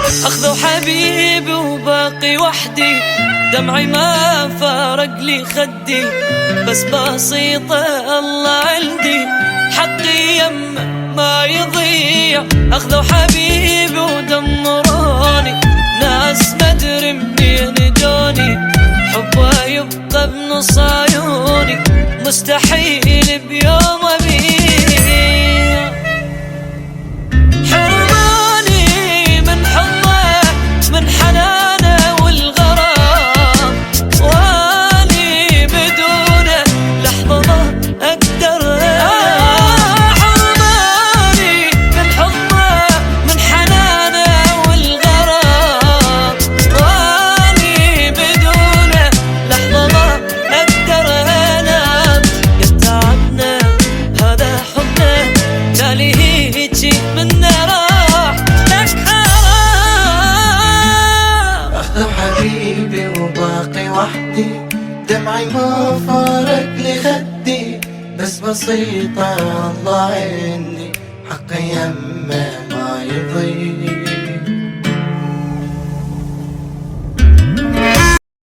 أخذوا حبيبي وباقي وحدي، دمعي ما فارق لي خدي، بس بسيطة الله عندي حقي يمه ما يضيع. أخذوا حبيبي ودمروني، ناس مدري منين جوني، حبه يبقى بنص عيوني، مستحيل بيوم أبيع. حرماني من حضنه من حنانه والغرام، واني بدونه لحظة ما أقدر. حرماني من حضنه من حنانه والغرام، واني بدونه لحظة ما أقدر أنام. يتعبنا هذا حبنا، لا لهيجي منا راح لك حرام. أخذوا حبيبي وباقي وحدي، دمعي ما فارق لي خدي، بس بسيطة الله عندي حقي يمه ما يضيع.